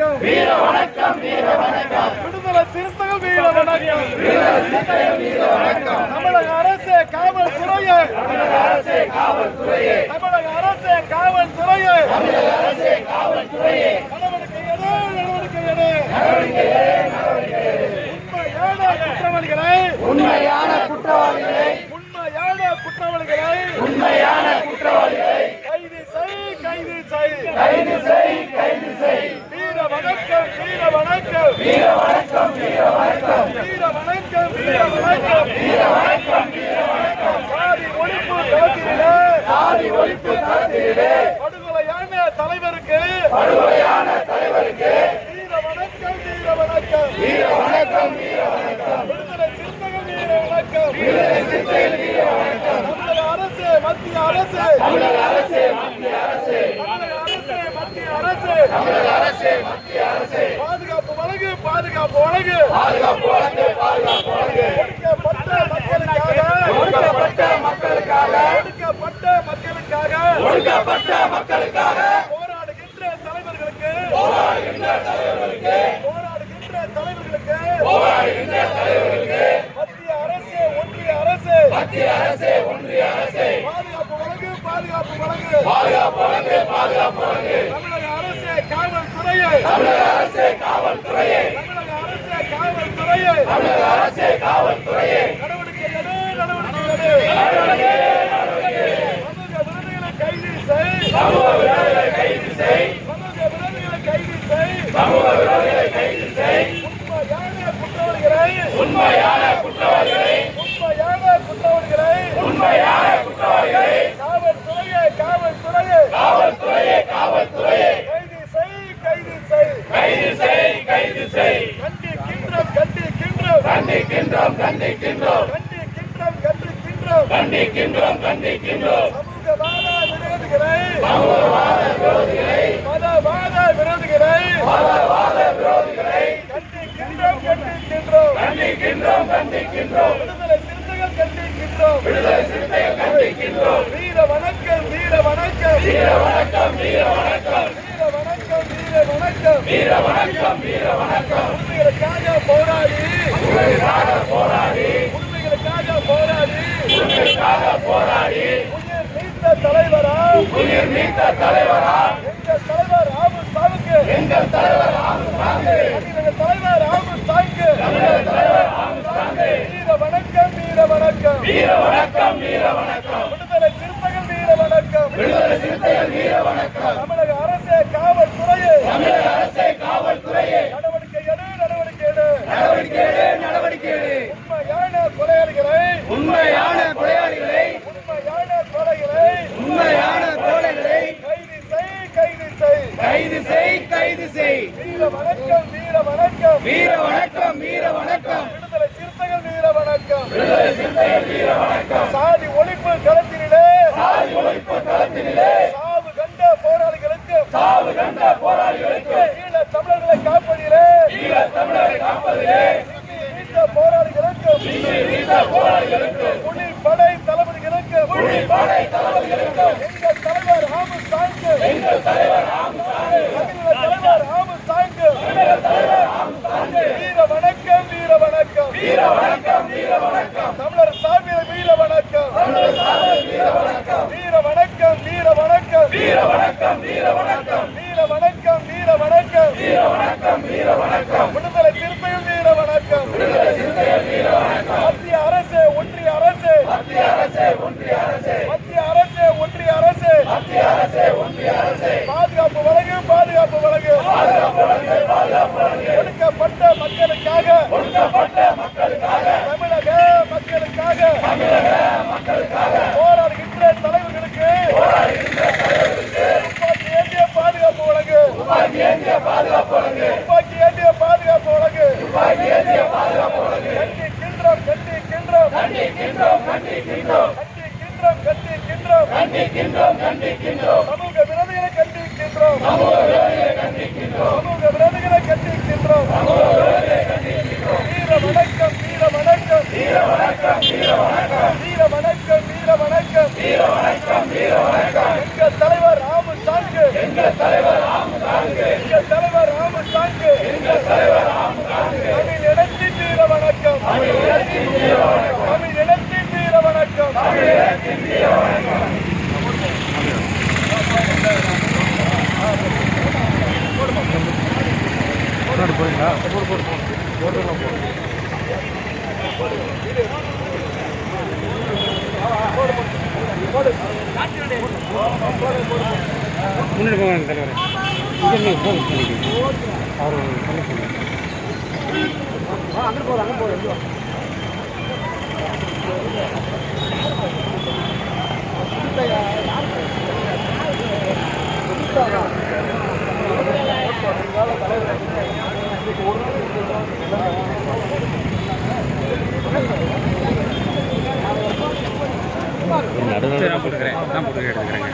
வணக்கம் விடுதலை சிறுத்தைகள் வீர வணக்கம் தமிழக அரசு காவல்துறையே தமிழக அரசு காவல்துறையே நடவடிக்கை எடு உண்மையான குற்றவாளிகளை கைது செய் வீர வணக்கம் சாதி ஒழிப்பு களத்திலே படுகொலையான தலைவருக்கு வீர வணக்கம் விடுதலை சிறுத்தைகள் வீர வணக்கம் தமிழக அரசு மத்திய அரசு பாதுகாப்பு வழங்கு ஒடுக்கப்பட்ட மக்களுக்காக போராடுகின்ற தலைவர்களுக்கு மத்திய அரசு ஒன்றிய அரசு பாதுகாப்பு வழங்கு தமிழக அரசு காவல்துறையே நடவடிக்கை எடு சமூக விரோதிகளை கைது செய் உண்மையான குற்றவாளிகளை காவல்துறையே கைது செய் கண்டிக்கின்றோம் சமூகவாத விரோதிகளை கண்டிக்கின்றோம் விடுதலை சிறுத்தைகள் கண்டிக்கின்றோம் வீர வணக்கம் உண்மைகளுக்காக போராடி உயிர் நீத்த தலைவரா எங்கள் தலைவர் ராமன் சாவுக்கு வீர வணக்கம் விடுதலை சிறுத்தைகள் வீர வணக்கம் தமிழக அரசு காவல்துறையே நடவடிக்கை எடு உண்மையான கொலையாளிகளை கைது செய் வீர வணக்கம் விடுதலை சிறுத்தைகள் வீர வணக்கம் சாதி ஒழிப்பு களத்திலே சாவு கண்ட போராளிகளுக்கு ஈழ தமிழர்களை காப்பதிலே போராளிகளுக்கு புலிப்படை தளபதிகளுக்கு எங்கள் தலைவர் ராமன் சாய்க்கு வீர வணக்கம் தமிழர் சார்பில் வீர வணக்கம் விடுதலை சிறுத்தைகள் வீர வணக்கம் மத்திய அரசு ஒன்றிய அரசு பாதுகாப்பு வழங்கு ஒடுக்கப்பட்ட மக்களுக்காக தமிழக மக்களுக்காக போராடுகின்ற தலைவர்களுக்கு துப்பாக்கி ஏந்திய பாதுகாப்பு வழங்கு கண்டிக்கின்றோம் சமூக விரோதிகளை கண்டிக்கின்றோம் வீர வணக்கம் எங்கள் தலைவர் ராமன் சாங்கு வணக்கம். முன்னாடி போவாங்க தலைவர் இங்கே போக அவர் அங்கே போகிறேன் நடுவில் நான் போட்டுக்கிறேன் எடுத்துக்கிறேங்க.